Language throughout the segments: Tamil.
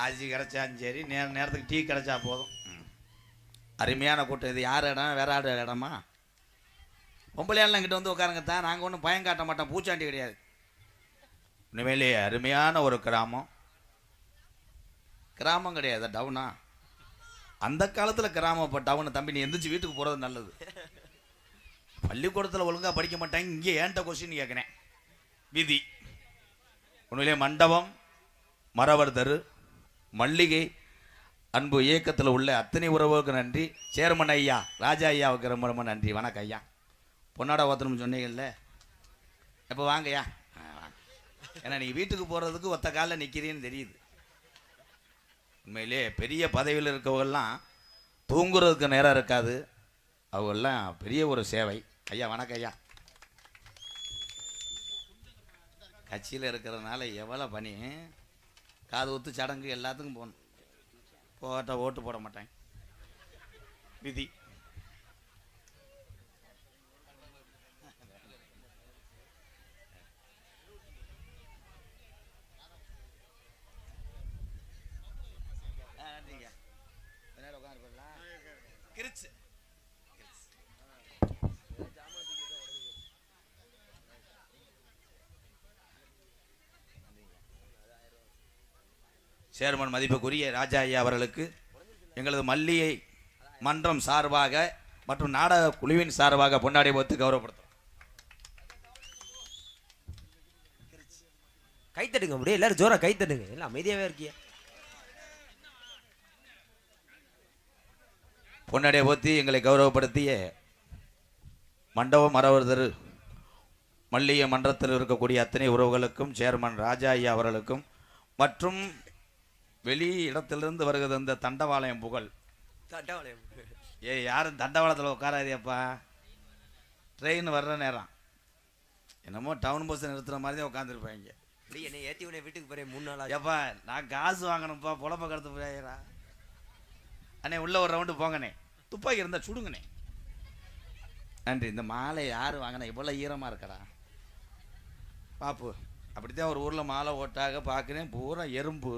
ஆஜி கிடைச்சாலும் சரி, நேரத்துக்கு டீ கிடைச்சா போதும். அருமையான கூட்டம். இது யார் இடம்? வேற ஆடு இடமா? பொம்பளையாளெலாம் கிட்ட வந்து உட்காருங்க தான். நாங்கள் ஒன்றும் பயம் காட்ட மாட்டோம், பூச்சாண்டி கிடையாது. உண்மையிலேயே அருமையான ஒரு கிராமம். கிராமம் கிடையாது, டவுனா. அந்த காலத்தில் கிராமம். இப்போ டவுனு தம்பி, நீ எந்திரிச்சு வீட்டுக்கு போகிறது நல்லது. பள்ளிக்கூடத்தில் ஒழுங்காக படிக்க மாட்டாங்க, இங்கே ஏன்ட்ட கொஸ்டின் கேட்குறேன். விதி. உண்மையிலே மண்டபம், மரவர் தரு, மல்லிகை அன்பு இயக்கத்தில் உள்ள அத்தனை உறவுகளுக்கு நன்றி. சேர்மன் ஐயா ராஜா ஐயாவுக்கு ரொம்ப ரொம்ப நன்றி. வணக்கம் ஐயா. பொன்னாட ஓத்தணும்னு சொன்னீங்கல்ல, இப்போ வாங்கய்யா. ஏன்னா நீங்கள் வீட்டுக்கு போகிறதுக்கு ஒத்த காலில் நிற்கிறீன்னு தெரியுது. உண்மையிலே பெரிய பதவியில் இருக்கவங்கெல்லாம் தூங்குறதுக்கு நேரம் இருக்காது. அவங்கெல்லாம் பெரிய ஒரு சேவை. ஐயா வணக்கம் ஐயா. கட்சியில் இருக்கிறதுனால எவ்வளோ பணி. காது ஒத்து சடங்கு எல்லாத்துக்கும் போகணும். போட்ட ஓட்டு போட மாட்டேன், விதி. கிரிச்சு சேர்மன் மதிப்புக்குரிய ராஜா ஐயா அவர்களுக்கு எங்களது மல்லிகை மன்றம் சார்பாக மற்றும் நாடக குழுவின் சார்பாக பொன்னாடை போத்து கௌரவப்படுத்தும். கைத்தடுங்க முடியும், எல்லாரும் ஜோரா கைத்தடுங்க. எல்லாம் அமைதியாவே இருக்கிய. பொன்னாடை போத்தி எங்களை கௌரவப்படுத்திய மண்டபம் மரவர்தரு மல்லிகை மன்றத்தில் இருக்கக்கூடிய அத்தனை உறவுகளுக்கும், சேர்மன் ராஜா ஐயா அவர்களுக்கும் மற்றும் வெளி இடத்திலிருந்து வருகிறது இந்த தண்டவாளயம் புகழ். யாரும் தண்டவாளத்தில் உட்காராதியப்பா. ட்ரெயின் வர்ற நேரம் என்னமோ டவுன் பஸ் நிறுத்துற மாதிரி தான் உட்காந்துருப்பாங்க. என்னை ஏற்றி உடனே வீட்டுக்கு போகிறேன் 3 நாள். ஏப்பா நான் காசு வாங்கணும்ப்பா, புலப்ப கடத்து போயிடா. அண்ணே உள்ள ஒரு ரவுண்டு போங்கண்ணே, துப்பாக்கி இருந்தால் சுடுங்கண்ணே. நன்றி. இந்த மாலை யார் வாங்கினா? இவ்வளோ ஈரமாக இருக்கடா பாப்பு. அப்படித்தான் ஒரு ஊரில் மாலை ஓட்டாக பார்க்குறேன், பூரா எறும்பு.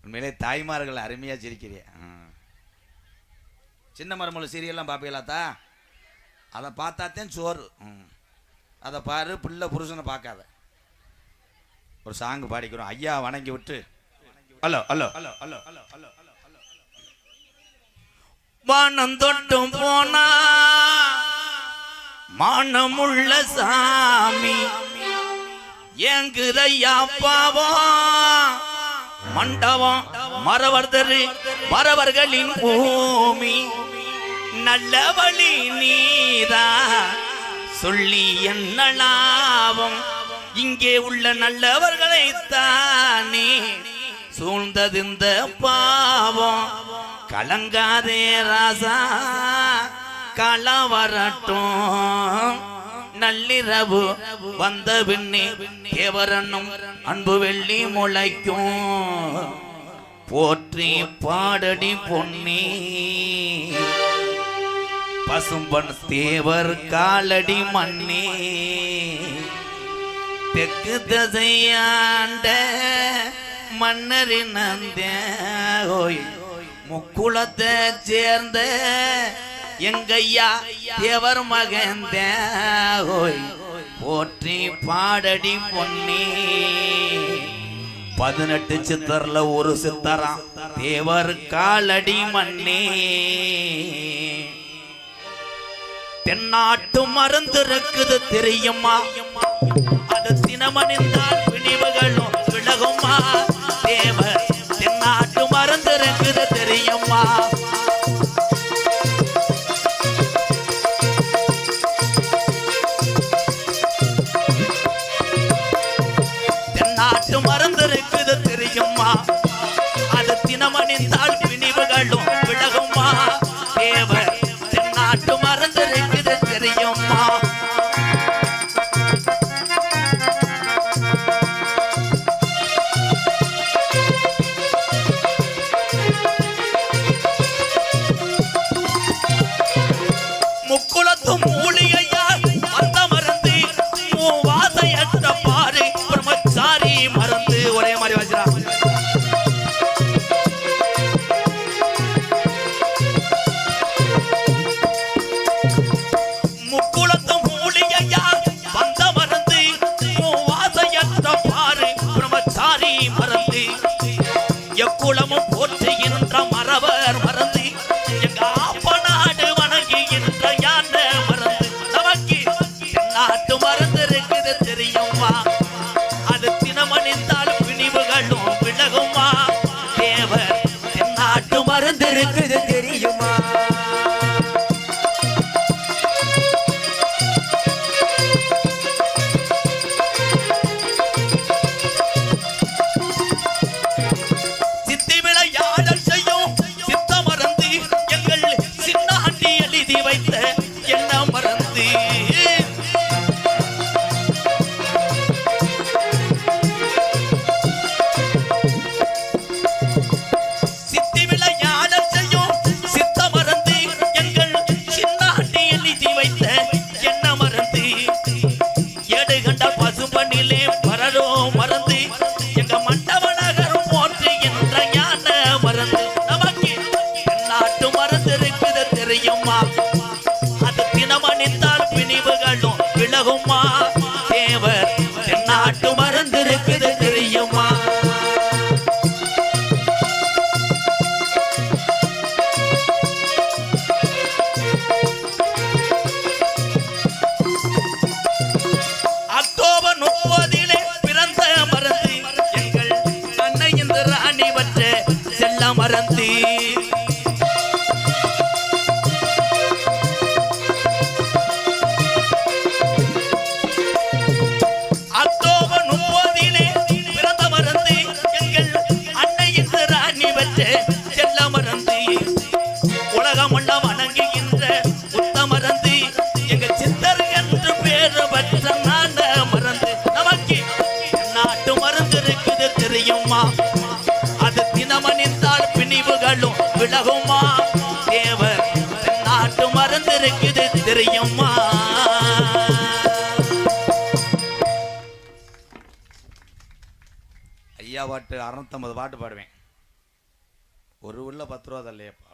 உண்மையிலே தாய்மார்கள் அருமையாக சிரிக்கிறீ. சின்ன மருமகள் சீரியல்லாம் பார்ப்பீங்களாத்தா? அதை பார்த்தாத்தேன் சோறு. அதை பாரு, பிள்ளை புருஷனை பார்க்காத. ஒரு சாங்கு பாடிக்கிறோம். ஐயா வணங்கி விட்டு hello hello hello hello hello hello hello hello வானம் தொட்டும் போனா மானமுள்ள சாமி எங்குதையா பாவம். மண்டபம் மரவர்தரு மரவர்களின் பூமி, நல்ல வழி நீதா சொல்லி என்ன லாபம். இங்கே உள்ள நல்லவர்களைத்தானே சூழ்ந்தது இந்த பாவம். கலங்காதே ராசா களவரட்டும், நள்ளிரவு வந்த பின்னே தேவரனும் அன்பு வெள்ளி முளைக்கும். போற்றி பாடடி பொன்னி பசும்பன் தேவர் காலடி மண்ணே. தெற்கு தசையாண்ட மன்னரின் ஓய் முக்குளத்தை சேர்ந்த எங்கையா தேவர் மகந்த ஓய் போற்றி பாடடி பொன்னி. 18 சித்தர்ல ஒரு சித்தராம் தேவர் காலடி மண்ணே. தென்னாட்டு மருந்து இருக்குது தெரியுமா? அது தினமணிந்தால் பிணிவுகளும் விலகுமா? தேவர் தென்னாட்டு மருந்து இருக்குது தெரியுமா? தென்னாட்டு மருந்து இருக்குது தெரியுமா? அது தினமணிந்தால் பிணிவுகளும் விலகுமா? தேவர் தென்னாட்டு மருந்து இருக்குது தெரியுமா? முக்குளத்து மூலிகையா அந்த மருந்து வாசையற்ற பாரு பிரம்மச்சாரி மருந்து. ஒரே மாதிரி மறந்து அக்டோபர் 30 பிறந்த மறந்து எங்கள் அன்னை இந்த ராணி வச்ச செல்ல மறந்து உலகம் உள்ள வணங்குகின்ற புத்த மறந்து எங்க சித்தர் என்று பேரு பெற்ற நாட மறந்து நமக்கு நாட்டு மருந்து இருக்குது தெரியுமா அது தினமணிந்தால் பிணிவுகளும் விலகுமா தேவர் நாட்டு மருந்து இருக்குது தெரியுமா ஐயா பாட்டு 650 பாட்டு பாடுவேன் ஒரு உள்ள 10 ரூபா தல்லையப்பா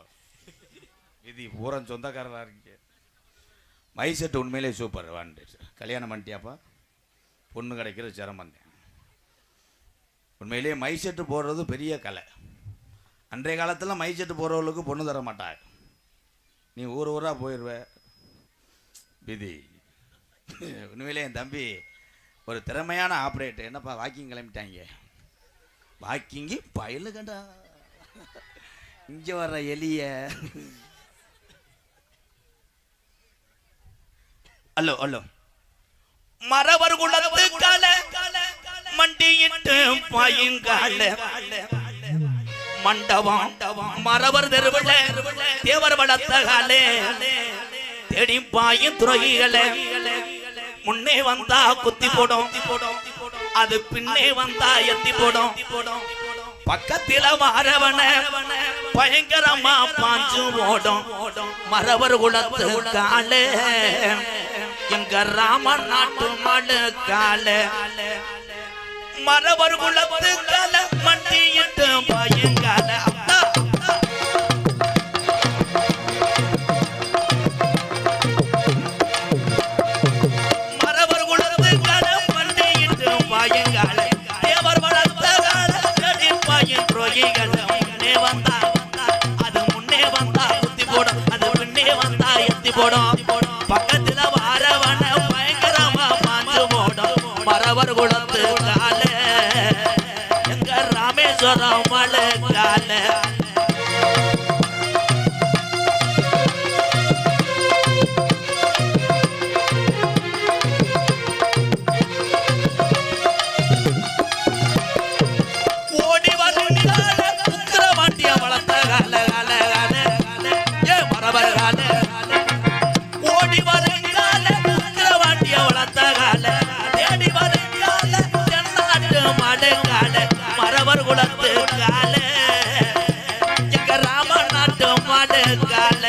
இது பூரா சொந்தக்காரராக இருக்கு மை செட் உண்மையிலே சூப்பர் வாண்டு கல்யாணம் பண்ணிட்டியாப்பா பொண்ணு கிடைக்கிறது சிரமம் தான் உண்மையிலே மை செட்டு போடுறது பெரிய கலை அன்றைய காலத்தில் மை செட்டு போடுறவங்களுக்கு பொண்ணு தர மாட்டாங்க நீ ஊர் ஊராக போயிடுவ விதி உண்மையிலே என் தம்பி ஒரு திறமையான ஆப்ரேட்டர் என்னப்பா வாக்கிங் கிளம்பிட்டாங்க வாக்கிங்கு பயிலு கண்டா இங்கே வர்ற எலிய அல்லோ அல்லோ மரவர் குலத்து கால மண்டியிட்டு பாயுங்கால மண்டபம் மரவர் தெருவில் தேவர் வளர்த்த காலே தேடி பாயும் துறகிகளே முன்னே வந்தா குத்தி போடும் அது பின்னே வந்தா எத்தி போடும் பக்கத்தில மாறவன பயங்கரமா பாஞ்சு ஓடும் மரவர் குலத்து காலே எங்க ராமன் நாட்டு மாடு காலே மரவர் குலத்து கால மண்டியிட்டு பயங்கால மரவர் குலத்து கால மண்டியிட்டு பயங்கால தேவர் வளர்த்த கால பாயின் துரோகிகள் முன்னே வந்தா அது முன்னே வந்தா குத்தி போடும் அது பின்னே வந்தா எத்தி போடும் பக்கத்துல வாரவன பயங்கரமா பாஞ்சு போடும் மரவர் குலத்து கால எங்க ராமேஸ்வரம் மலை கால ஓடி வரும் கால உக்கிரவாண்டிய வளர்த்த கால கால கால ஏ மரவர் கால ஓடி வரும் கால உக்கிரவாண்டிய வளர்த்த கால தேடி வரும் கால தென்னாட்டு மாடு கால மரவர் குலத்து கால எங்க ராம நாட்டு மாடு கால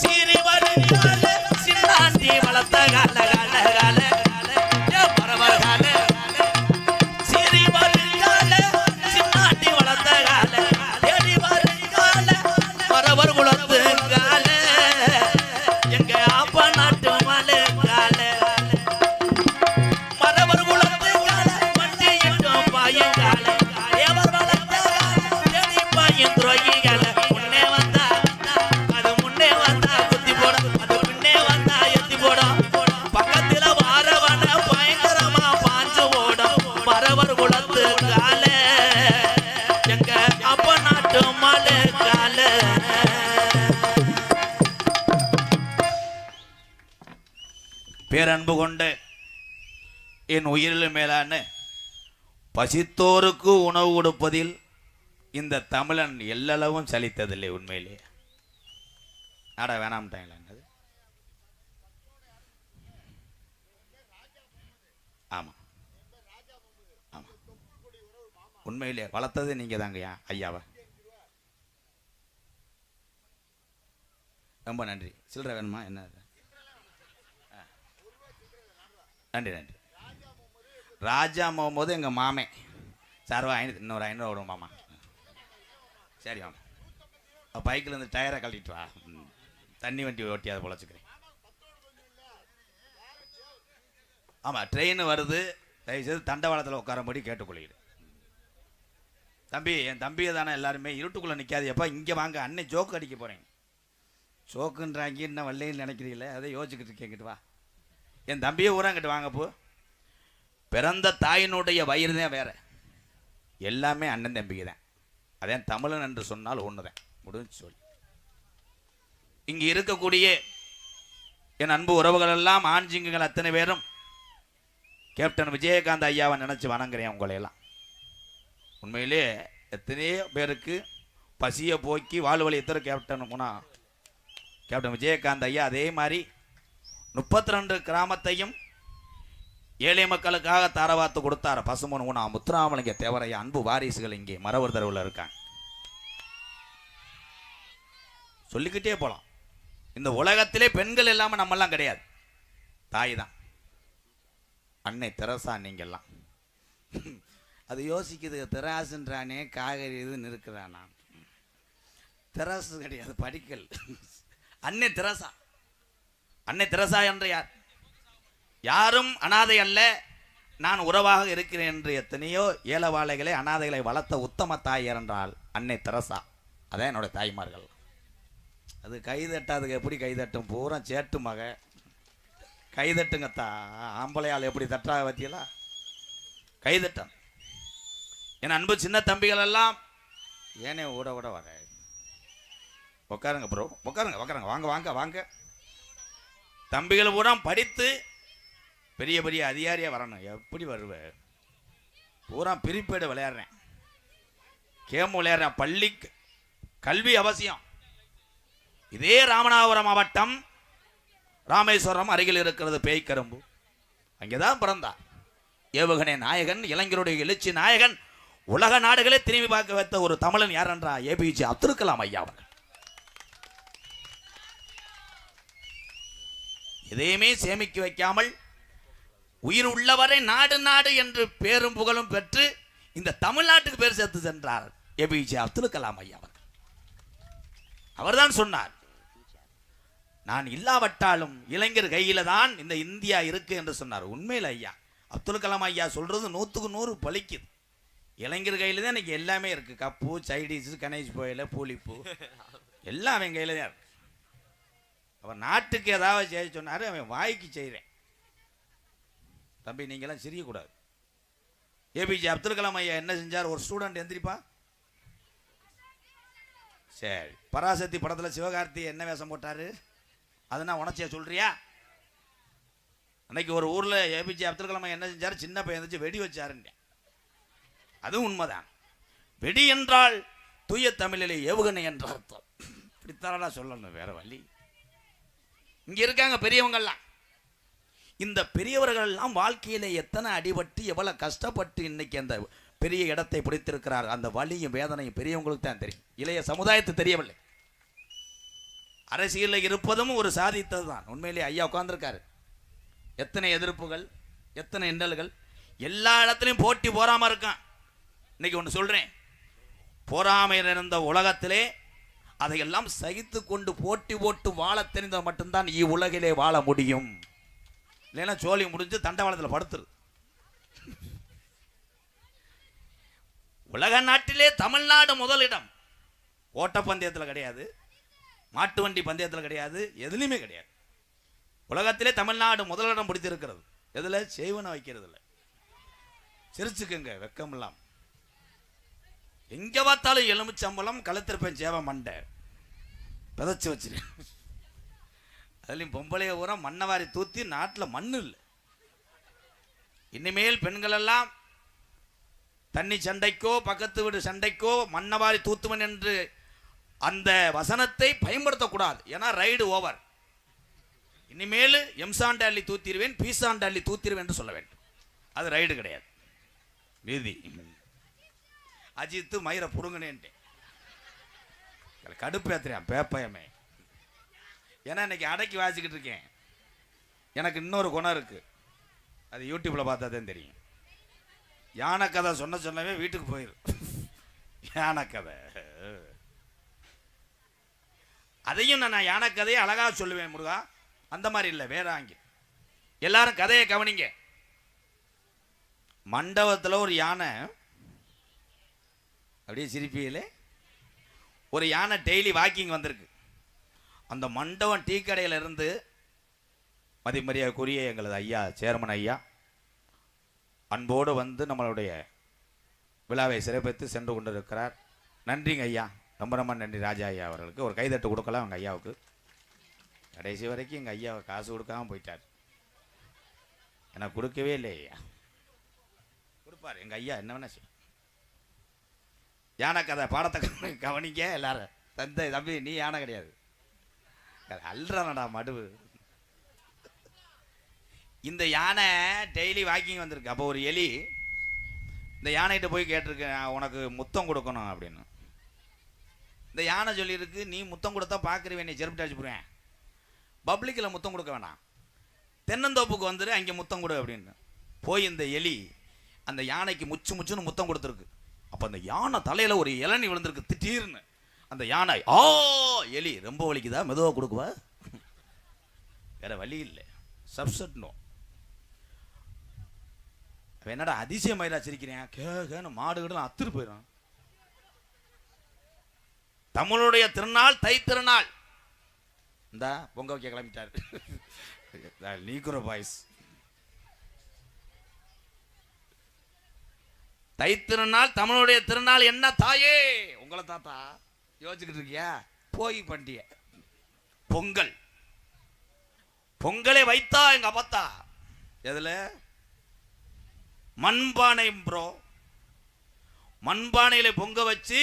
சீரி வரும் கால சின்னாண்டி வளர்த்த கால கால கால ஏ மரவர் கால சீரி வரும் கால சின்னாண்டி வளர்த்த கால தேடி வரும் கால மரவர் குலத்து கால எங்க அப்பா நாட்டு மலை கால மரவர் குலத்து கால மண்டியிட்டும் பாயங்கால தேவர் வளர்த்த கால தேடி பாயும் துரோகிகள முன்னே வந்தா அது முன்னே வந்தா குத்தி போடும் அது பின்னே வந்தா எத்தி போடும் பக்கத்துல வாரவன பயங்கரமா பாஞ்சு ஓடும் மரவர் குலத்து கால எங்க அப்பா நாட்டு மலை கால பேரன்பு கொண்டு என் உயிரில் மேலான பசித்தோருக்கு உணவு கொடுப்பதில் இந்த தமிழன் எல்லளவும் சலித்ததில்லை உண்மையிலே ஆட வேணாம்ட்டாங்களா என்னது ஆமா ஆமா உண்மையிலே வளர்த்தது நீங்க தாங்கய்யா ஐயாவா ரொம்ப நன்றி சில்லறை வேணுமா என்ன நன்றி நன்றி ராஜா போகும்போது எங்கள் மாமே சார்வா இன்னொரு 500 விடும் மாமா சரி மாமா பைக்கில் இருந்து டயரை கழட்டிட்டு வா தண்ணி வண்டி ஓட்டி அதை பொழைச்சிக்கிறேன் ஆமாம் ட்ரெயின் வருது தயவுசெய்து தண்டவாளத்தில் உட்காரபடி கேட்டுக்கொள்கிறேன். தம்பி, என் தம்பியை தானே எல்லாருமே இருட்டுக்குள்ளே நிற்காது. எப்போ இங்கே வாங்க, அன்னை ஜோக்கு அடிக்க போகிறேன். ஜோக்குன்றாங்க என்ன வல்லைன்னு நினைக்கிறீங்களே, அதை யோசிச்சுக்கிட்டு இருக்கேங்கிட்டு வா. என் தம்பியை ஊராங்கிட்டு வாங்கப்போ. பிறந்த தாயினுடைய வயிறு தான் வேற, எல்லாமே அண்ணன் தம்பிக்கு தான். அதே தமிழன் என்று சொன்னால் ஒன்று தான், முடிஞ்சு சொல்லி. இங்கே இருக்கக்கூடிய என் அன்பு உறவுகள் எல்லாம், ஆண்ஜிங்குகள் அத்தனை பேரும் கேப்டன் விஜயகாந்த் ஐயாவை நினச்சி வணங்குறேன் உங்களையெல்லாம். உண்மையிலே எத்தனையோ பேருக்கு பசியை போக்கி வாழ்வழி எத்தனை கேப்டன் போனால் கேப்டன் விஜயகாந்த் ஐயா அதே மாதிரி 32 கிராமத்தையும் ஏழை மக்களுக்காக தாரவாத்து கொடுத்தார். பசுமன் ஊனா முத்துராமலிங்க தேவரையா அன்பு வாரிசுகள் இங்கே மரவர் தெருவில் இருக்காங்க. சொல்லிக்கிட்டே போகலாம். இந்த உலகத்திலே பெண்கள் இல்லாமல் நம்மெல்லாம் கிடையாது, தாய் தான். அன்னை தெரசா நீங்கெல்லாம் அது யோசிக்குது. தெராசுன்றானே காய்கறி இதுன்னு இருக்கிறானா, தெராசு கிடையாது, படிக்கல். அன்னை தெரசா, அன்னை தெரசா என்று யார்? யாரும் அனாதை அல்ல, நான் உறவாக இருக்கிறேன் என்று எத்தனையோ ஏலவாளைகளை அனாதைகளை வளர்த்த உத்தம தாய் என்றால் அன்னை தெரசா. அதான் என்னோட தாய்மார்கள். அது கைதட்டாதுக்கு எப்படி கைதட்டும், பூரா சேட்டு மக கைதட்டுங்கத்தா. ஆம்பளையால் எப்படி தட்டாக பற்றியலா கைதட்டம். என் அன்பு சின்ன தம்பிகள் எல்லாம் ஏனே ஓட ஓட வர உட்காருங்க ப்ரோ, உட்காருங்க உட்காருங்க, வாங்க வாங்க வாங்க. தம்பிகள் பூரா படித்து பெரிய பெரிய அதிகாரியாக வரணும். எப்படி வருவேன்? பூரா பிரிப்பேடு விளையாடுறேன், கேம் விளையாடுறேன். பள்ளி கல்வி அவசியம். இதே ராமநாதபுரம் மாவட்டம் ராமேஸ்வரம் அருகில் இருக்கிறது பேய்க்கரும்பு. அங்கேதான் பிறந்தார் ஏவுகணை நாயகன், இளைஞருடைய எழுச்சி நாயகன், உலக நாடுகளே திரும்பி பார்க்க வைத்த ஒரு தமிழன் யார் என்றால் ஏபிஜே அப்துல் கலாம் ஐயா அவர்கள். எதையுமே சேமிக்க வைக்காமல் உயிர் உள்ளவரை நாடு நாடு என்று பேரும் புகழும் பெற்று இந்த தமிழ்நாட்டுக்கு பேர் சேர்த்து சென்றார் ஏபிஜே அப்துல் கலாம் ஐயா அவர்கள். அவர்தான் சொன்னார், நான் இல்லாவிட்டாலும் இளைஞர் கையில தான் இந்த இந்தியா இருக்கு என்று சொன்னார். உண்மையில் ஐயா அப்துல் கலாம் ஐயா சொல்றது 100க்கு 100 பலிக்குது. இளைஞர் கையில தான் இன்னைக்கு எல்லாமே இருக்கு. கப்பு, சைடிஸ், கணேஷ் போயில, பூலிப்பூ எல்லாம் அவன் கையில தான் இருக்கு. அவர் நாட்டுக்கு ஏதாவது செய்ய சொன்னாரு, அவன் வாய்க்கு செய்கிறேன். தம்பி, நீங்களாம் சிரியக்கூடாது. ஏபிஜே அப்துல் கலாம் ஐயா என்ன செஞ்சார்? ஒரு ஸ்டூடெண்ட் எந்திரிப்பா. சரி, பராசக்தி படத்தில் சிவகார்த்தி என்ன வேஷம் போட்டாரு? அதுனா உணர்ச்சியா சொல்றியா? அன்னைக்கு ஒரு ஊரில் ஏபிஜே அப்துல் கலாம் என்ன செஞ்சார்? சின்ன பையன் இருந்துச்சு, வெடி வச்சாருன்னு. அதுவும் உண்மைதான். வெடி என்றால் தூய தமிழிலே ஏவுகணை என்ற அர்த்தம். இப்படித்தாரா சொல்லணும், வேற வழி. இங்க இருக்காங்க பெரியவங்கள்லாம். இந்த பெரியவர்கள் எல்லாம் வாழ்க்கையில எத்தனை அடிபட்டு எவ்வளவு கஷ்டப்பட்டு இன்னைக்கு அந்த பெரிய இடத்தை பிடித்திருக்கிறார். அந்த வலியும் வேதனையும் பெரியவங்களுக்கு தான் தெரியும், இளைய சமுதாயத்து தெரியவில்லை. அரசியலில் இருப்பதும் ஒரு சாதித்தது தான். உண்மையிலே ஐயா உட்கார்ந்துருக்காரு. எத்தனை எதிர்ப்புகள், எத்தனை இன்னல்கள், எல்லா இடத்துலையும் போட்டி போறாம இருக்கான். இன்னைக்கு ஒன்று சொல்றேன், போராமை இருந்த உலகத்திலே அதையெல்லாம் சகித்து கொண்டு போட்டி போட்டு வாழ தெரிந்த மட்டும்தான் இவ்வுலகிலே வாழ முடியும். இல்லைன்னா சோழி முடிஞ்சு தண்டவாளத்தில் படுத்துரு. உலக நாட்டிலே தமிழ்நாடு முதலிடம். ஓட்டப்பந்தயத்தில் கிடையாது, மாட்டு வண்டி பந்தயத்தில் கிடையாது, எதுலையுமே கிடையாது. உலகத்திலே தமிழ்நாடு முதலிடம் பிடித்திருக்கிறது. எதுல? செய்வன வைக்கிறதுல. சிரிச்சுக்குங்க வெக்கம் இல்லாம. எங்க பார்த்தாலும் எலுமிச்சம்பளம், கழுத்திருப்பேன் சேவை மண்டை பிதைச்சு வச்சிரு. அதுலயும் பொம்பளைய ஊரா மண்ணவாரி தூத்தி நாட்டில் மண்ணு இல்லை. இனிமேல் பெண்கள் எல்லாம் தண்ணி சண்டைக்கோ பக்கத்து வீடு சண்டைக்கோ மண்ணவாரி தூத்துவன் என்று அந்த வசனத்தை பயன்படுத்தக்கூடாது. ஏன்னா ரைடு ஓவர். இனிமேல் எம்சாண்டாலி தூத்திடுவேன், பீசாண்டாலி தூத்திடுவேன் என்று சொல்ல வேண்டும். அது ரைடு கிடையாது, வீதி. அஜித்து மயிரை புடுங்கினேன்ட்டு கடுப்பு ஏத்துறான் பேப்பயமே. ஏன்னா இன்னைக்கு அடக்கி வாசிக்கிட்டு இருக்கேன். எனக்கு இன்னொரு குணம் இருக்கு, அது யூடியூப்ல பார்த்தா தான் தெரியும். யானை கதை சொன்னவே வீட்டுக்கு போயிரு. யானை கதை அதையும் நான் யானை கதையை அழகாக சொல்லுவேன் முருகா. அந்த மாதிரி இல்லை, வேற ஆங்கி. எல்லாரும் கதையை கவனிங்க. மண்டபத்தில் ஒரு யானை, அப்படியே சிரிப்பியிலே, ஒரு யானை டெய்லி வாக்கிங் வந்திருக்கு. அந்த மண்டபம் டீ கடையில் இருந்து மதிமரியாதைக்குரிய எங்களது ஐயா சேர்மன் ஐயா அன்போடு வந்து நம்மளுடைய விழாவை சிறப்பித்து சென்று கொண்டிருக்கிறார். நன்றிங்க ஐயா, ரொம்ப ரொம்ப நன்றி ராஜா ஐயா அவர்களுக்கு. ஒரு கைதட்டு கொடுக்கலாம் எங்கள் ஐயாவுக்கு. கடைசி வரைக்கும் எங்கள் ஐயாவை காசு கொடுக்காம போயிட்டார். எனக்கு கொடுக்கவே இல்லை ஐயா, கொடுப்பார் எங்கள் ஐயா, என்ன வேணா செய்யும். யானை கதை பாடத்தை கவனிக்க எல்லாரும். தம்பி நீ யானை கிடையாது, அல்றானடா மடுவு. இந்த யானை டெய்லி வாக்கிங் வந்திருக்கு. அப்போ ஒரு எலி இந்த யானைகிட்ட போய் கேட்டிருக்கு, உனக்கு முத்தம் கொடுக்கணும் அப்படின்னு. இந்த யானை சொல்லியிருக்கு, நீ முத்தம் கொடுத்தா பார்க்குறேன், நீ செருப்பிட்டு அடிச்சு போடுவேன், பப்ளிக்கில் முத்தம் கொடுக்க வேணாம், தென்னந்தோப்புக்கு வந்துடு அங்கே முத்தம் கொடு அப்படின்னு. போய் இந்த எலி அந்த யானைக்கு முச்சுன்னு முத்தம் கொடுத்துருக்கு. அப்போ அந்த யானை தலையில் ஒரு இளநி விழுந்திருக்கு திடீர்னு. அந்த யானை ஆ எலி ரொம்ப வலிக்குதா, மெதுவாக கொடுக்குவா, வேற வழி இல்லை, சப்சட்னோ. என்னடா அதிசயமாயிரா சிரிக்கிறேன், கேன்னு மாடுகளும் அத்துரு போயிடும். தமிழுடைய திருநாள் தை திருநாள், இந்த பொங்க வைக்க கிளம்பிட்டாரு நீக்குற பாய்ஸ். தை திருநாள் தமிழுடைய திருநாள் என்ன தாயே, உங்களை தாத்தா யோசிச்சுக்கிட்டு இருக்கியா, போய் பண்டிகை பொங்கல். பொங்கலை வைத்தா எங்க அப்பத்தா எதுல, மண்பானை ப்ரோ. மண்பானையில பொங்க வச்சு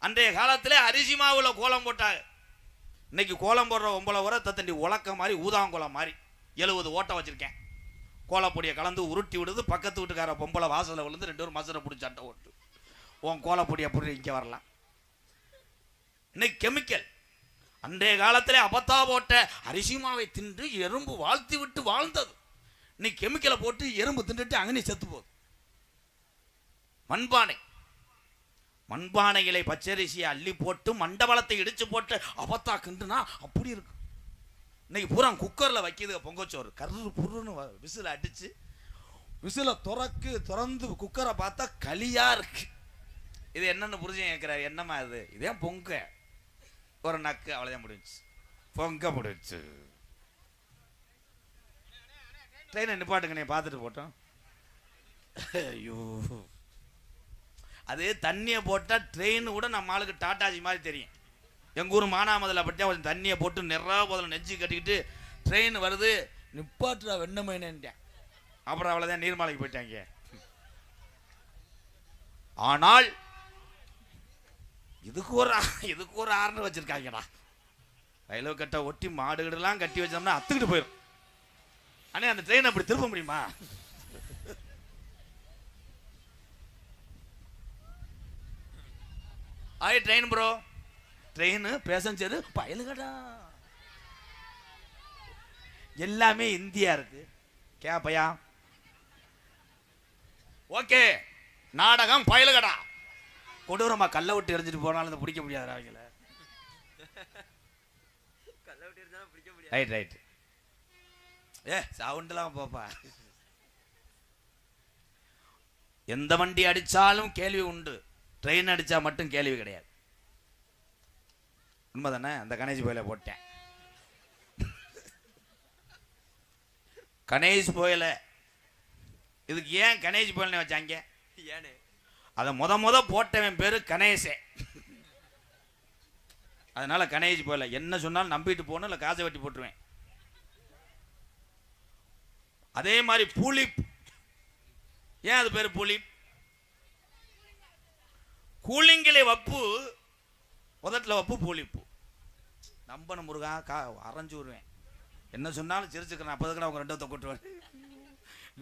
அன்றைய காலத்தில் அரிசி மாவுல கோலம் போட்டாங்க. இன்னைக்கு கோலம் போடுற 9 வரை தத்தண்டி உலக்க மாதிரி ஊதாங்குளம் மாதிரி 70 ஓட்டை வச்சிருக்கேன். கோலப்பொடியை கலந்து உருட்டி விடுது, பக்கத்து வீட்டுக்கார பொம்பளை வாசலில் விழுந்து 2 பேரும் மசரை பிடிச்சி சட்டை ஓட்டு. உன் கோலப்பொடியை அப்படி இங்கே வரலாம். இன்னைக்கு கெமிக்கல். அன்றைய காலத்தில் அப்பத்தா போட்ட அரிசி மாவை தின்று எறும்பு வாழ்த்தி விட்டு வாழ்ந்தது. இன்னைக்கு கெமிக்கலை போட்டு எறும்பு தின்றுட்டு அங்கனே செத்து போகுது. மண்பானை, மண்பானைகளை பச்சரிசியை அள்ளி போட்டு மண்டபலத்தை இடிச்சு போட்டு அப்பத்தா கிண்டுனா அப்படி இருக்கு. இன்னைக்கு பூரா குக்கரில் வைக்கிது பொங்கச்சோறு, கரு புருன்னு விசில் அடிச்சு, விசிலை திறந்து குக்கரை பார்த்தா களியா இருக்கு. இது என்னன்னு புரிஞ்சு கேட்கிறாரு, என்னம்மா இது, இதே பொங்க, ஒரு நக்கு, அவ்வளோதான் முடிஞ்சு, பொங்க முடிஞ்சு. ட்ரெயினை நிப்பாட்டுங்க, நீ பார்த்துட்டு போட்டோம். ஐயோ, அது தண்ணியை போட்டால் ட்ரெயின் கூட நம்ம ஆளுக்கு டாட்டாஜி மாதிரி தெரியும். எங்கள் ஊர் மானாமதில் பற்றியா கொஞ்சம் தண்ணியை போட்டு நிறைய போதில் நெஞ்சு கட்டிக்கிட்டு ட்ரெயின் வருது, நிப்பாட்டுறா வெண்ணமைனேன்ட்டேன். அப்புறம் அவ்வளோதான் நீர்மலைக்கு போயிட்டாங்க. ஆனால் இதுக்கு ஒரு ஆறுன்னு வச்சிருக்காங்கடா. ரயில்வே கட்டை ஒட்டி மாடுகடெல்லாம் கட்டி வச்சோம்னா அத்துக்கிட்டு போயிடும். ஆனால் அந்த ட்ரெயின் அப்படி திருப்ப முடியுமா? ஆய் ட்ரெயின் ப்ரோ, ட்ரெயின் பேசஞ்சரு பயலுகடா, எல்லாமே இந்தியா இருக்கு. கேப்பையா ஓகே, நாடகம் பயலுகடா, கொடூரமா கல்லை விட்டு எரிஞ்சிட்டு போனாலும் அதை பிடிக்க முடியாது அவங்கள. ரைட் ரைட், சவுண்ட்லாம் போப்பா. எந்த வண்டி அடிச்சாலும் கேள்வி உண்டு, ட்ரெயின் அடிச்சா மட்டும் கேள்வி கிடையாது. உண்மைதானே? அந்த கணேஷ் புயலை போட்டேன். கணேஷ் புயல இதுக்கு ஏன் கணேஷ் புயல்னு வச்சாங்க? அதை முத போட்டவன் பேரு கணேசே. அதனால கணேஷ் புயல என்ன சொன்னாலும் நம்பிட்டு போகணும், இல்லை காசை வெட்டி போட்டுருவேன். அதே மாதிரி புலிப், ஏன் அது பேரு புலிப்? கூலிங்கிலே வப்பு, உதட்டில் வப்பு, பூலிப்பு. நம்பன முருகா அரைஞ்சு விடுவேன். என்ன சொன்னாலும் சிரிச்சுக்கிறேன். 50 கடை அவங்க 2 கொட்டுவார்.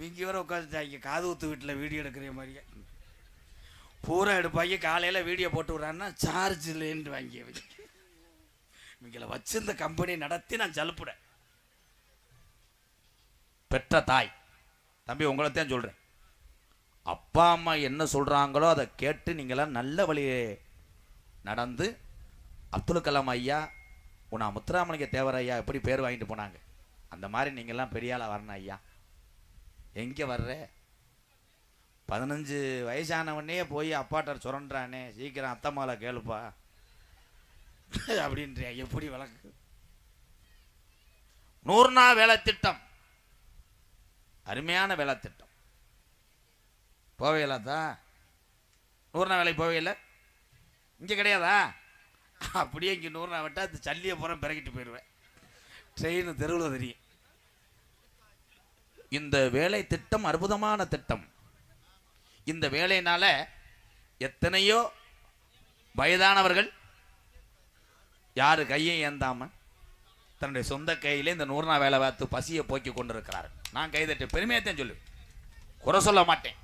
இங்கே வர உட்காந்துட்டாங்க காது ஊத்து வீட்டில் வீடியோ எடுக்கிற மாதிரியே பூரா எடுப்பாங்க. காலையில் வீடியோ போட்டு விட்றான்னா சார்ஜ் இல்லைன்னு வாங்கி இவங்களை வச்சிருந்த கம்பெனி நடத்தி நான் ஜலுப்புடேன். பெற்ற தாய் தம்பி உங்களைத்தான் சொல்கிறேன், அப்பா அம்மா என்ன சொல்கிறாங்களோ அதை கேட்டு நீங்களாம் நல்ல வழியே நடந்து அப்துல் கலாம் ஐயா, உன்னா முத்துராமலிங்க தேவர் ஐயா எப்படி பேர் வாங்கிட்டு போனாங்க, அந்த மாதிரி நீங்கள்லாம் பெரிய ஆளாக வரணும் ஐயா. எங்கே வர்ற? 15 வயசானவனே போய் அப்பாட்ட சுரண்டானே, சீக்கிரம் அத்தம்மாவை கேளுப்பா அப்படின்ற. எப்படி வழக்கு? 100 நாள் வேலை திட்டம், அருமையான வேலை திட்டம். போவையில்லாதா? 100 நாள் வேலைக்கு போவையில்லை இங்கே கிடையாதா? அப்படியே இங்கே 100 நாள் விட்டா அது சல்லியை போகிறேன் பிறகிட்டு போயிடுவேன். ட்ரெயின் தெருவில் தெரியும். இந்த வேலை திட்டம் அற்புதமான திட்டம். இந்த வேலையினால எத்தனையோ வயதானவர்கள் யாரு கையும் ஏந்தாம தன்னுடைய சொந்த கையிலே இந்த 100 நாள் வேலை பார்த்து பசியை போக்கி கொண்டிருக்கிறார். நான் கைதட்டு பெருமையத்தான் சொல்லு, குறை சொல்ல மாட்டேன்.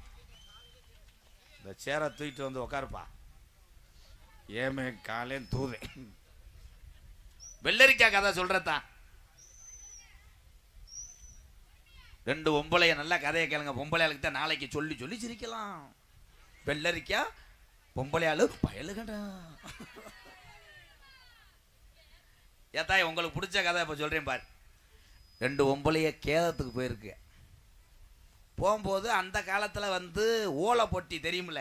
இந்த சேரை தூக்கிட்டு வந்து உட்காருப்பா, ஏமே காலேன்னு தூதே. வெள்ளரிக்காய் கதை சொல்றதான். 2 பொம்பளைய நல்லா கதையை கேளுங்க. பொம்பளையாளுக்கு தான் நாளைக்கு சொல்லி சொல்லி சிரிக்கலாம். வெள்ளரிக்கா பொம்பளையாளு பயலுகடா. ஏத்தாய் உங்களுக்கு பிடிச்ச கதை இப்போ சொல்றேன் பாரு. 2 பொம்பளைய கேதத்துக்கு போயிருக்கு. போகும்போது அந்த காலத்தில் வந்து ஓலை பொட்டி தெரியுமில்ல,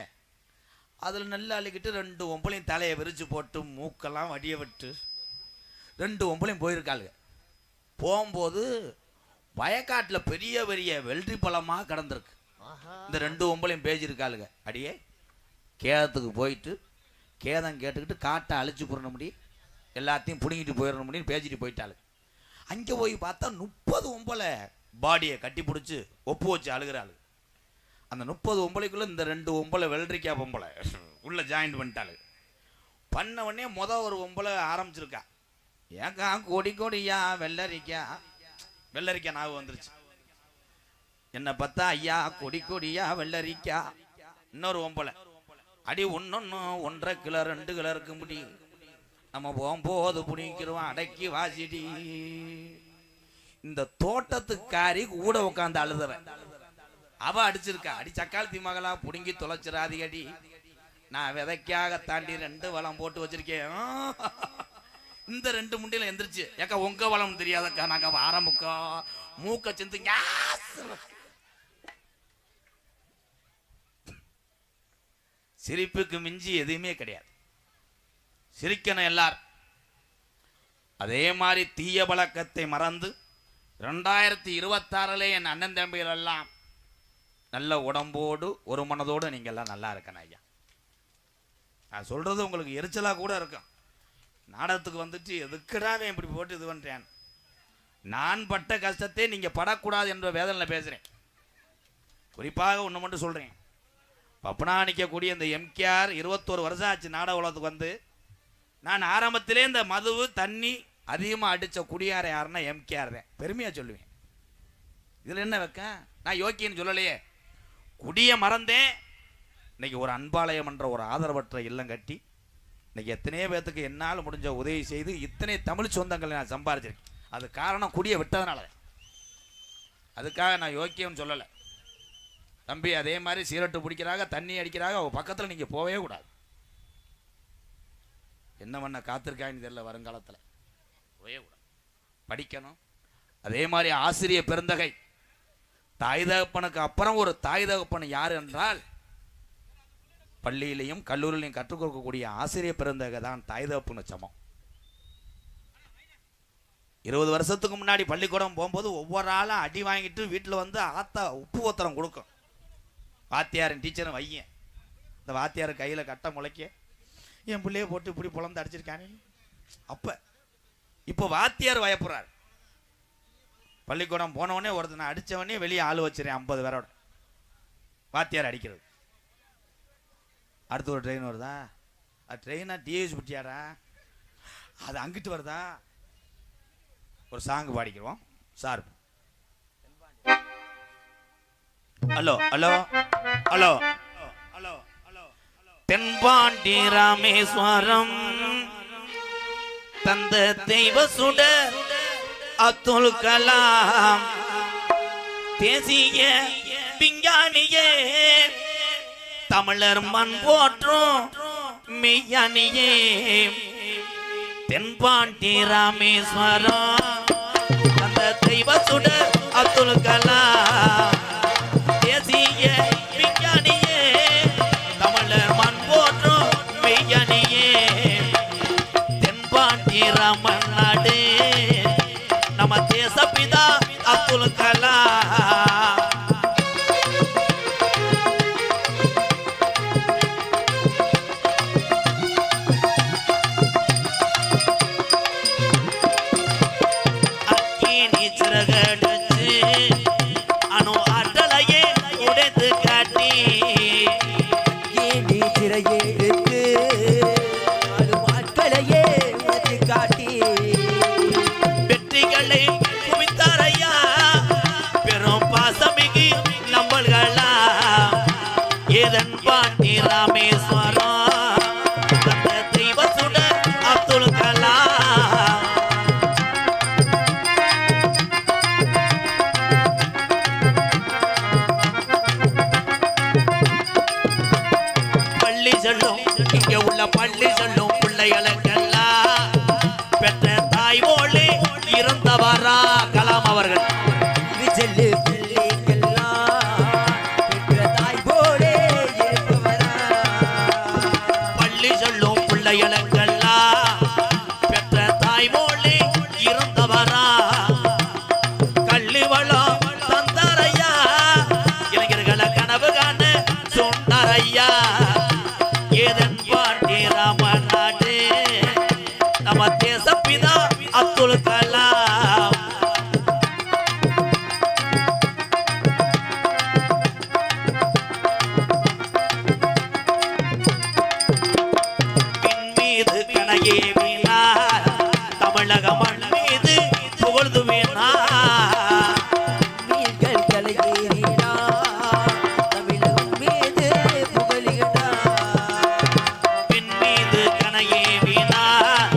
அதில் நல்லா அள்ளிக்கிட்டு 2 பொம்பளையும் தலையை விரிச்சு போட்டு மூக்கெல்லாம் வடிய விட்டு 2 பொம்பளையும் போயிருக்காளுங்க. போகும்போது வயக்காட்டில் பெரிய பெரிய வெள்ளரி பழமாக கிடந்திருக்கு. இந்த 2 பொம்பளையும் பேசியிருக்காளுங்க. அடியே கேதத்துக்கு போயிட்டு கேதம் கேட்டுக்கிட்டு காட்டை அழிச்சு புறண முடியும், எல்லாத்தையும் பிடுங்கிட்டு போயிடணும் முடியும் பேசிட்டு போயிட்டாளு. அங்கே போய் பார்த்தா 30 பொம்பளை பாடியை கட்டி பிடிச்சி ஒப்பு வச்சு அழுகிறாள். அந்த 30 பொம்பளைக்குள்ளே இந்த 2 பொம்பளை வெள்ளரிக்காய் பொம்பளை உள்ளே ஜாயின் பண்ணிட்டாளு. பண்ண உடனே ஒரு பொம்பளை ஆரம்பிச்சிருக்கா, ஏக்கா கொடி கொடியா வெள்ளரிக்காய் நாவு வந்துருச்சு. என்ன பார்த்தா ஐயா கொடி கொடியா வெள்ளரிக்காய். இன்னொரு பொம்பளை அடி 1 1.5 கிலோ 2 கிலோ இருக்க முடியும், நம்ம போகும்போது பிடிக்கிறோம் அடக்கி வாசிடி. இந்த தோட்டத்துக்காரி கூட உட்காந்து அழுதுறேன். அவ அடிச்சிருக்கா, அடி சக்காலத்தி மகளா புடுங்கி தொலைச்சிடாதிகடி, நான் விதைக்காக தாண்டி 2 வளம் போட்டு வச்சிருக்கேன். இந்த 2 முண்டையில எந்திரிச்சு, ஏக்கா உங்க வளம் தெரியாதக்கா, நாங்க ஆரம்பிக்கா மூக்க செந்து. சிரிப்புக்கு மிஞ்சி எதுவுமே கிடையாது. சிரிக்கணும் எல்லாரும். அதே மாதிரி தீய பழக்கத்தை மறந்து 2026 என் அண்ணன் தம்பிகள் எல்லாம் நல்ல உடம்போடு ஒரு மனதோடு நீங்க எல்லாம் நல்லா இருக்கணும் ஐயா. நான் சொல்றது உங்களுக்கு எரிச்சலா கூட இருக்கும். நாடகத்துக்கு வந்துட்டு எதுக்குடாவே இப்படி போட்டு இது பண்றேன். நான் பட்ட கஷ்டத்தை நீங்க படக்கூடாது என்ற வேதனையில பேசுறேன். குறிப்பாக ஒன்று மட்டும் சொல்றேன். பப்பனா நிற்கக்கூடிய இந்த எம்கேஆர் 21 வருஷம் ஆச்சு நாடக உலகத்துக்கு வந்து. நான் ஆரம்பத்திலே இந்த மதுவு தண்ணி அதிகமாக அடித்த குடியார யாருன்னா எம்கேஆர் தான். பெருமையாக சொல்லுவேன். இதில் என்ன வைக்க, நான் யோக்கியன்னு சொல்லலையே. குடியை மறந்தேன். இன்னைக்கு ஒரு அன்பாலயம் என்ற ஒரு ஆதரவற்ற இல்லம் கட்டி இன்னைக்கு எத்தனையோ பேர்த்துக்கு என்னால் முடிஞ்ச உதவி செய்து இத்தனை தமிழ் சொந்தங்களை நான் சம்பாதிச்சிருக்கேன். அது காரணம் குடியை விட்டதுனால. அதுக்காக நான் யோக்கியம்னு சொல்லலை தம்பி. அதே மாதிரி சீரட்டு பிடிக்கிறாங்க, தண்ணி அடிக்கிறாங்க, அவங்க பக்கத்தில் நீங்கள் போகவே கூடாது. என்ன பண்ண காத்திருக்காங்கன்னு தெரியல, வருங்காலத்தில் போகவே கூடாது. படிக்கணும். அதே மாதிரி ஆசிரிய பெருந்தகை, தாய் தகப்பனுக்கு அப்புறம் ஒரு தாய் தகப்பன் யார் என்றால் பள்ளியிலையும் கல்லூரியிலையும் கற்றுக் கொடுக்கக்கூடிய ஆசிரியர் பெருந்தகை தான் தாய் தகப்பனு சமம். 20 வருஷத்துக்கு முன்னாடி பள்ளிக்கூடம் போகும்போது ஒவ்வொரு ஆளும் அடி வாங்கிட்டு வீட்டில் வந்து ஆத்தா உப்பு ஒத்தரம் கொடுக்கும். வாத்தியாரின் டீச்சரும் வையன். இந்த வாத்தியார் கையில் கட்ட முளைக்க என் பிள்ளைய போட்டு இப்படி புலந்து அடிச்சிருக்கானே. இப்போ வாத்தியார் பயப்படுறார். பள்ளிக்கூடம் போனவொடனே ஒருத்தனை அடித்தவனே வெளியே ஆள் வச்சிருக்கேன் 50 பேரோட. வாத்தியார் அடிக்கிறது. அடுத்து ஒரு ட்ரெயின் வருதா, அது ட்ரெயினா டிஎஸ் பிடிச்சாரா, அது அங்கிட்டு வருதா, ஒரு சாங் பாடிக்கிறோம் sir. Hello hello hello hello hello Thenpandi Rameswaram தந்த தெய்வ சுட அப்துல் கலாம் தேசிய விஞ்ஞானியே தமிழர் மண் போற்றும் மெய்யானியே தென்பாண்டி ராமேஸ்வரம் அந்த தெய்வ சுட அப்துல் கலாம் தேசிய விஞ்ஞானியே பள்ளி சொல்லும் பிள்ளைகளுக்கெல்லாம் பெற்ற தாய் போலே இருந்தவரா கலாம் அவர்கள். செல்லு பிள்ளைக்கெல்லாம் பெற்ற தாய் போலே இருப்பவரா. பள்ளி சொல்லும் பிள்ளைகளுக்கெல்லாம் பெற்ற தாய் போலே இருந்தவரா. கள்ளிவளம் தந்தாரையா, இளைஞர்களை கனவு காண சொன்னாரையா. ஏதன் பாண்டி ராமநாடு நம்ம தேசப்பிதா அப்துல் கலாம். பின் மீது கணையே வீணார், தமிழக மண் மீது புகழ்ந்து வீணார். மீன்கள் கலையேறினார், தமிழகம் மீது புகழுகிறார். பின் மீது கணையே வீணார்,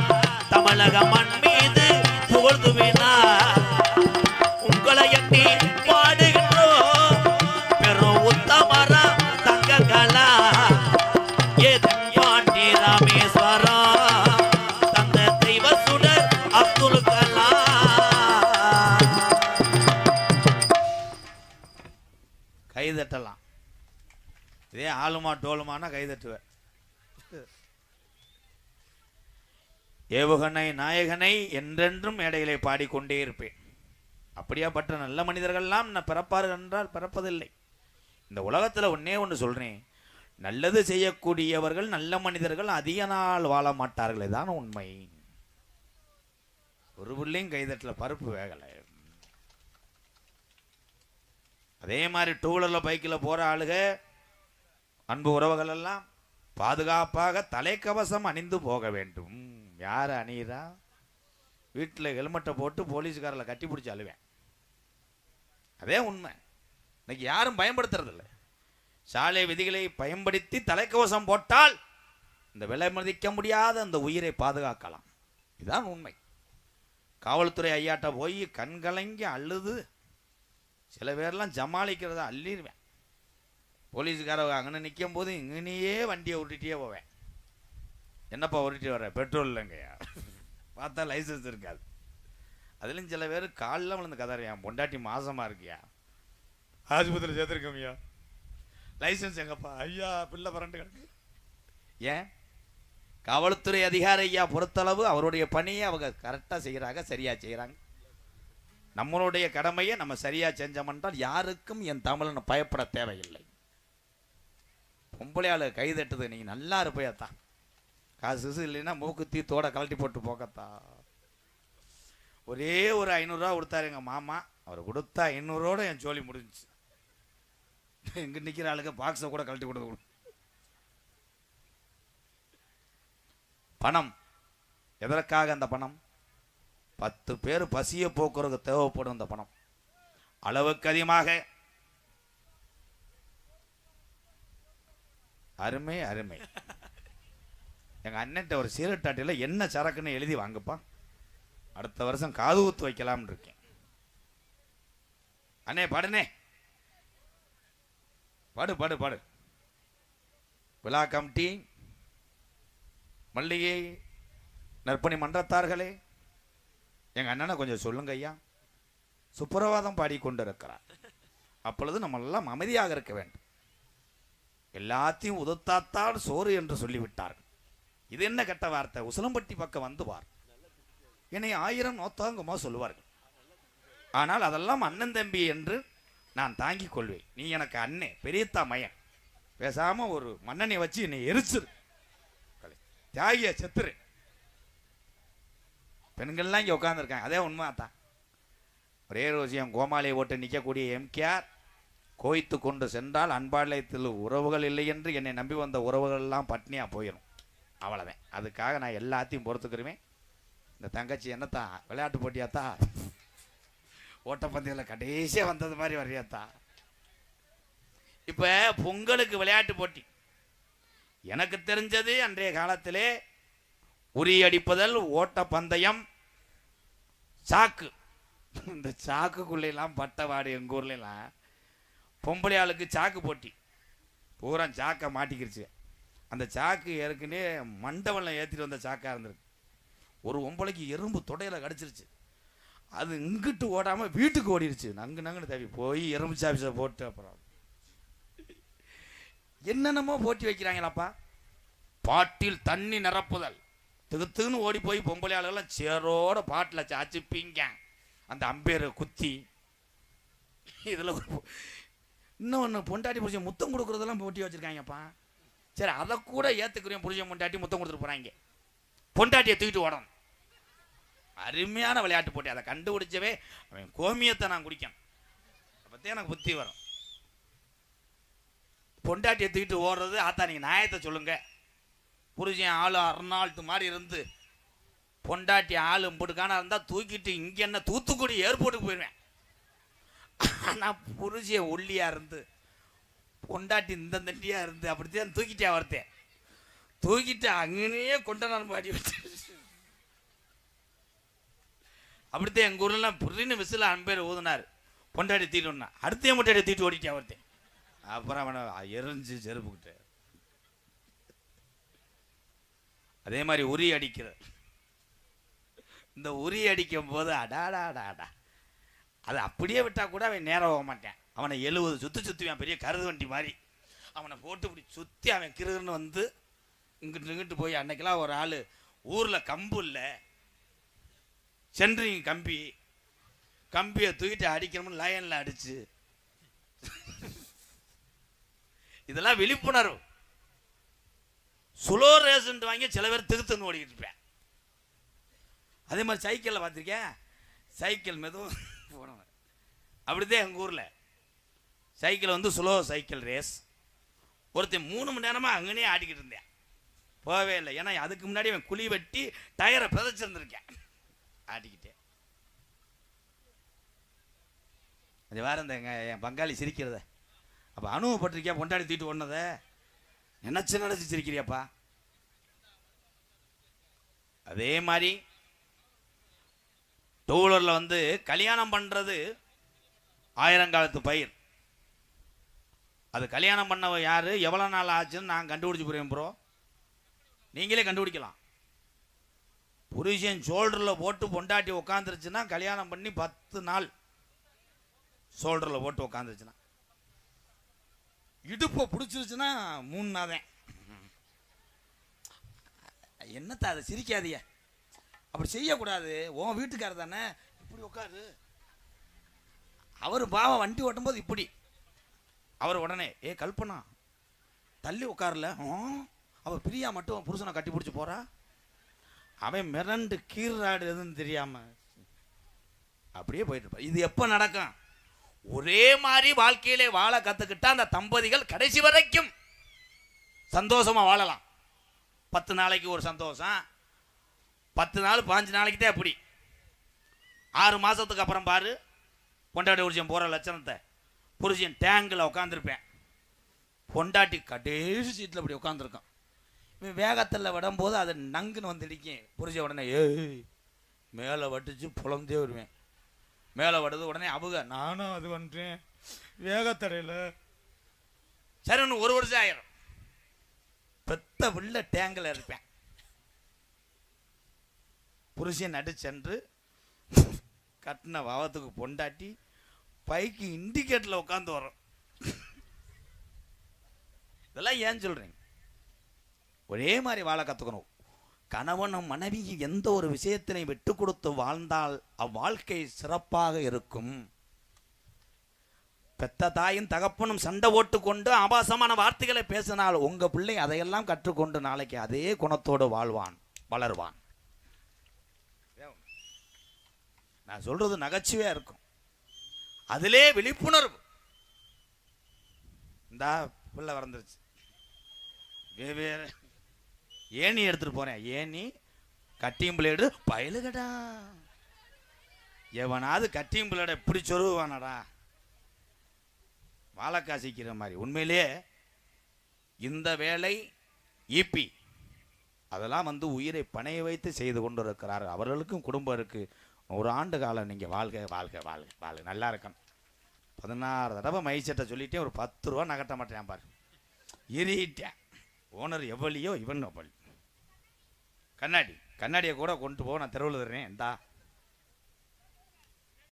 தமிழக மண் மீது புகழ்ந்து வீணார். உங்களை எண்ணி பாடுகின்றோம் பெரும் உத்தமரா தங்க கலா. ஏதன் பாண்டி ராமேஸ்வரம் தந்த தெய்வ சுடர் அப்துல் கலாம். கைதட்டலாம். இதே ஆளுமா டோலுமானா கைதட்டுவேன். ஏவுகணை நாயகனை என்றென்றும் மேடைகளை பாடிக்கொண்டே இருப்பேன். அப்படியாப்பட்ட நல்ல மனிதர்கள்லாம் நான் பிறப்பார்கள் என்றால் பிறப்பதில்லை. இந்த உலகத்தில் ஒன்னே ஒன்று சொல்றேன், நல்லது செய்யக்கூடியவர்கள் நல்ல மனிதர்கள் அதிக நாள் வாழ மாட்டார்கள். இதான உண்மை. ஒரு புள்ளையும் கைதட்டல, பருப்பு வேகலை. அதே மாதிரி டூ வீலரில் பைக்கில் போகிற ஆளுக அன்பு உறவுகள் எல்லாம் பாதுகாப்பாக தலைக்கவசம் அணிந்து போக வேண்டும். யார் அணியிறா? வீட்டில் ஹெல்மெட்டை போட்டு போலீஸ்காரில் கட்டி பிடிச்சி அழுவேன். அதே உண்மை. இன்னைக்கு யாரும் பயன்படுத்துறதில்ல. சாலை விதிகளை பயன்படுத்தி தலைக்கவசம் போட்டால் இந்த விலை மதிக்க முடியாத அந்த உயிரை பாதுகாக்கலாம். இதுதான் உண்மை. காவல்துறை ஐயாட்ட போய் கண்கலங்கி அழுது சில பேர்லாம் ஜமாளிக்கிறத அள்ளிடுவேன். போலீஸுக்கார அங்கே நிற்கும் போது இங்கனையே வண்டியை உருட்டிகிட்டே போவேன். என்னப்பா உருட்டி வர்ற? பெட்ரோல் இல்லைங்கய்யா. பார்த்தா லைசன்ஸ் இருக்காது. அதுலேயும் சில பேர் காலில் விழுந்து கதறியா, பொண்டாட்டி மாசமாக இருக்கியா, ஆஸ்பத்திரி சேர்த்துருக்கோம்யா, லைசன்ஸ் எங்கப்பா? ஐயா பிள்ளை பரண்டு கிடக்கு. ஏன்? காவல்துறை அதிகாரி ஐயா பொறுத்தளவு அவருடைய பணியை அவங்க கரெக்டாக செய்கிறாங்க, சரியாக செய்கிறாங்க. நம்மளுடைய கடமையை நம்ம சரியாக செஞ்சோம்ன்றால் யாருக்கும் என் தமிழனை பயப்பட தேவையில்லை. பொம்பளையாளு கைதட்டுது, நீ நல்லா இருப்பையாத்தான். காசு இல்லைன்னா மூக்குத்தி தோட கழட்டி போட்டு போக்கத்தா. ஒரே ஒரு 500 ரூபா கொடுத்தாரு எங்கள் மாமா. அவர் கொடுத்தா 500ோட என் ஜோலி முடிஞ்சிச்சு. எங்கே நிற்கிற ஆளுக்கு பாக்ஸை கூட கழட்டி கொடுத்து. பணம் எதற்காக? அந்த பணம் 10 பேர் பசியை போக்குறதுக்கு தேவைப்படும். இந்த பணம் அளவுக்கு அதிகமாக அருமை அருமை. எங்கள் அண்ணன்ட்ட ஒரு சீரட்டாட்டியில் என்ன சரக்குன்னு எழுதி வாங்கப்பா, அடுத்த வருஷம் காது ஊத்து வைக்கலாம்னு இருக்கேன். அண்ணே பாடுனே, பாடு பாடு பாடு. விழா கமிட்டி, மல்லிகை நற்பணி மன்றத்தார்களே, எங்கள் அண்ணனை கொஞ்சம் சொல்லுங்க ஐயா. சுப்பிரவாதம் பாடிக்கொண்டு இருக்கிறார். அப்பொழுது நம்ம எல்லாம் அமைதியாக இருக்க வேண்டும். எல்லாத்தையும் உதத்தாத்தான் சோறு என்று சொல்லிவிட்டார்கள். இது என்ன கெட்ட வார்த்தை? உசிலம்பட்டி பக்கம் வந்து பார், என்னை 1000 நோத்தாங்குமா சொல்லுவார்கள். ஆனால் அதெல்லாம் அண்ணன் தம்பி என்று நான் தாங்கிக் கொள்வேன். நீ எனக்கு அண்ணே, பெரியத்தா மையன், பேசாம ஒரு மண்ணெண்ணை வச்சு என்னை எரிச்சிரு, தியாகிய செத்துரு. பெண்கள்லாம் இங்கே உட்காந்துருக்காங்க. அதே உண்மை தான். ஒரே ரோசியம் கோமாளியை ஓட்டு நிற்கக்கூடிய எம்கேஆர் கோய்த்து கொண்டு சென்றால் அன்பாலயத்தில் உறவுகள் இல்லை என்று என்னை நம்பி வந்த உறவுகள் எல்லாம் பட்னியாக போயிடும். அவ்வளோதான். அதுக்காக நான் எல்லாத்தையும் பொறுத்துக்கிறேன். இந்த தங்கச்சி என்னத்தா விளையாட்டு போட்டியாத்தா, ஓட்டப்பந்தயத்தில் கடைசியாக வந்தது மாதிரி வரையாத்தா. இப்போ பொங்கலுக்கு விளையாட்டு போட்டி எனக்கு தெரிஞ்சது அன்றைய காலத்திலே உரியடிப்பதல், ஓட்டப்பந்தயம், சாக்கு. இந்த சாக்குக்குள்ளெல்லாம் பட்டவாடு. எங்கள் ஊர்லாம் பொம்பளை ஆளுக்கு சாக்கு போட்டி பூரா சாக்கை மாட்டிக்கிருச்சு. அந்த சாக்கு ஏற்கனவே மண்டபம்ல ஏற்றிட்டு வந்த சாக்காக இருந்திருக்கு. ஒரு ஒம்பளைக்கு எறும்பு தொடையில் கடிச்சிருச்சு. அது இங்கிட்டு ஓடாமல் வீட்டுக்கு ஓடிடுச்சு. நங்குன்னு தவி போய் எறும்பு சாப்பிஸை போட்டு அப்புறம் என்னென்னமோ போட்டி வைக்கிறாங்களாப்பா. பாட்டில் தண்ணி நிரப்புதல் திகுத்துன்னு ஓடி போய் பொம்பளை ஆளுகள்லாம் சேரோட பாட்டில் சாச்சிப்பீங்க. அந்த அம்பேரை குத்தி இதில் இன்னொன்று பொண்டாட்டி புருஷன் முத்தம் கொடுக்குறதெல்லாம் போட்டி வச்சுருக்காங்கப்பா. சரி, அதை கூட ஏற்றுக்குறேன். புருஷன் பொண்டாட்டி முத்தம் கொடுத்துட்டு போகிறாங்க. பொண்டாட்டியை தூக்கிட்டு ஓடணும். அருமையான விளையாட்டு போட்டி. அதை கண்டுபிடிச்சவே அவன் கோமியத்தை நான் குடிக்கணும். அதை பற்றி எனக்கு புத்தி வரும். பொண்டாட்டியை தூக்கிட்டு ஓடுறது. ஆத்தா நீங்கள் நியாயத்தை சொல்லுங்க. புருஷன் ஆள் அர்னால்டு மாதிரி இருந்து பொண்டாட்டி ஆள் இம்புட்டுக்கான இருந்தால் தூக்கிட்டு இங்கே என்ன தூத்துக்குடி ஏர்போர்ட்டுக்கு போயிடுவேன். ஆனால் புருஷன் ஒல்லியாக இருந்து பொண்டாட்டி இந்த தண்டியாக இருந்து அப்படித்தான் தூக்கிட்டே வரத்தேன். தூக்கிட்டு அங்கேயே கொண்ட நான் பாடி வச்சு அப்படித்தான் எங்கள் ஊர்லாம் புரின்னு விசில் அன்பேர் ஊதுனார். பொண்டாட்டி தீட்டுனா அடுத்த பொண்டாட்டி தீட்டு ஓடிட்டே வரத்தேன். அப்புறம் அவனை எரிஞ்சு செருப்புக்கிட்டு. அதே மாதிரி உரி அடிக்கிற இந்த உரி அடிக்கும் போது அடாடாடாடா அது அப்படியே விட்டால் கூட அவன் நேரம் போக மாட்டேன். அவனை 70 சுற்றுவேன். பெரிய கருது வண்டி மாதிரி அவனை போட்டு இப்படி சுற்றி அவன் கிருன்னு வந்து இங்கிட்டு போய் அன்னைக்கெல்லாம் ஒரு ஆள் ஊரில் கம்பு இல்லை சென்ட்ரிங் கம்பியை தூக்கிட்டு அடிக்கணும்னு லயனில் அடிச்சு இதெல்லாம் விழிப்புணர்வு. ஸ்லோ ரேஸ்ன்ட்டு வாங்கி சில பேர் திகுத்துன்னு ஓடிக்கிட்டு இருப்பேன். அதே மாதிரி சைக்கிளில் பார்த்துருக்கேன். சைக்கிள் மெதுவும் போனவன் அப்படிதான் எங்கள் ஊரில் சைக்கிள் வந்து ஸ்லோ சைக்கிள் ரேஸ். ஒருத்தன் 3 மணி நேரமாக அங்கேயே ஆடிக்கிட்டு இருந்தேன். போகவே இல்லை. ஏன்னா அதுக்கு முன்னாடி அவன் குழி வெட்டி டயரை பிதைச்சிருந்துருக்கேன். ஆடிக்கிட்டேன். அது வேற இந்த என் பங்காளி சிரிக்கிறத அப்போ அனுபவப்பட்டிருக்கியா? பொண்டாடி தூக்கிட்டு ஓடினதை நினச்சி சிரிக்கிறியாப்பா. அதே மாதிரி டூ வீலரில் வந்து கல்யாணம் பண்ணுறது ஆயிரங்காலத்து பயிர். அது கல்யாணம் பண்ண யார் எவ்வளோ நாள் ஆச்சுன்னு நான் கண்டுபிடிச்சி போகிறேன் ப்ரோ. நீங்களே கண்டுபிடிக்கலாம். புருஷன் ஷோல்டரில் போட்டு பொண்டாட்டி உட்காந்துருச்சுன்னா கல்யாணம் பண்ணி 10 நாள் ஷோல்டரில் போட்டு உட்காந்துருச்சுன்னா, இடுப்பை பிடிச்சிருச்சுன்னா 3 நாள் தான். என்னத்த அதை சிரிக்காதிய. அப்படி செய்யக்கூடாது. உன் வீட்டுக்காரர் தானே இப்படி உட்காரு. அவர் பாவம் வண்டி ஓட்டும் போது இப்படி அவர் உடனே கல்பனா தள்ளி உட்காரல. அவள் பிரியா மட்டும் புருஷனை கட்டி பிடிச்சி போறா. அவன் மிரண்டு கீறாடு எதுன்னு தெரியாம அப்படியே போயிட்டு இருப்பான். இது எப்போ நடக்கும்? ஒரே மாதிரி வாழ்க்கையிலே வாழ கற்றுக்கிட்டா அந்த தம்பதிகள் கடைசி வரைக்கும் சந்தோஷமா வாழலாம். 10 நாளைக்கு ஒரு சந்தோஷம், 10 நாள் 5 நாளைக்கு தான் அப்படி. 6 மாதத்துக்கு அப்புறம் பாரு பொண்டாட்டி புருஷன் போகிற லட்சணத்தை. புருஷன் டேங்கில் உட்காந்துருப்பேன், பொண்டாட்டி கடைசி சீட்டில் இப்படி உட்காந்துருக்கான். இவன் வேகத்தில் விடும்போது அதை நங்குன்னு வந்து இடிக்கேன். புருஷன் உடனே மேலே வட்டிச்சு புலந்தே வருவேன். மேலே வடுது உடனே அவங்க நானும் அது பண்ணுறேன் வேகத்தடையில். சரி, ஒன்று 1 வருஷம் ஆயிரும். பெத்த உள்ள டேங்கில் இருப்பேன். புருஷன் நடு சென்று கட்டின வாவத்துக்கு பொண்டாட்டி பைக்கு இண்டிகேட்டரில் உட்காந்து வரும். இதெல்லாம் ஏன் சொல்கிறேன்? ஒரே மாதிரி வாழ கற்றுக்கணும். கணவனும் மனைவியும் எந்த ஒரு விஷயத்தினை விட்டு கொடுத்து வாழ்ந்தால் அவ்வாழ்க்கை சிறப்பாக இருக்கும். பெத்த தாயும் தகப்பனும் சண்டை ஓட்டு கொண்டு ஆபாசமான வார்த்தைகளை பேசினால் உங்க பிள்ளை அதையெல்லாம் கற்றுக்கொண்டு நாளைக்கு அதே குணத்தோடு வளருவான். நான் சொல்றது நகைச்சுவையா இருக்கும். அதிலே விழிப்புணர்வு. இந்த பிள்ளை வளர்ந்துருச்சு, வேறு ஏணி எடுத்துட்டு போறேன். ஏணி கட்டியும் பிளேடு பயலுகடா. எவனாவது கட்டியும் பிளேட எப்படி சொருவானடா வாழைக்காசிக்கிற மாதிரி. உண்மையிலே இந்த வேலை ஈப்பி அதெல்லாம் வந்து உயிரை பணைய வைத்து செய்து கொண்டு இருக்கிறார். அவர்களுக்கும் குடும்பம் இருக்கு. 1 ஆண்டு காலம் நீங்கள் வாழ்க வாழ்க வாழ்க வாழ்க நல்லா இருக்கணும். 16 தடவை மைசெட்டை சொல்லிட்டேன். ஒரு 10 ரூபா நகட்ட மாட்டேன் பாரு. எரிட்டேன். ஓனர் எவ்வளியோ இவன் அவ்வளி. கண்ணாடியை கூட கொண்டு போ, நான் தெருவில் தர்றேன். இந்தா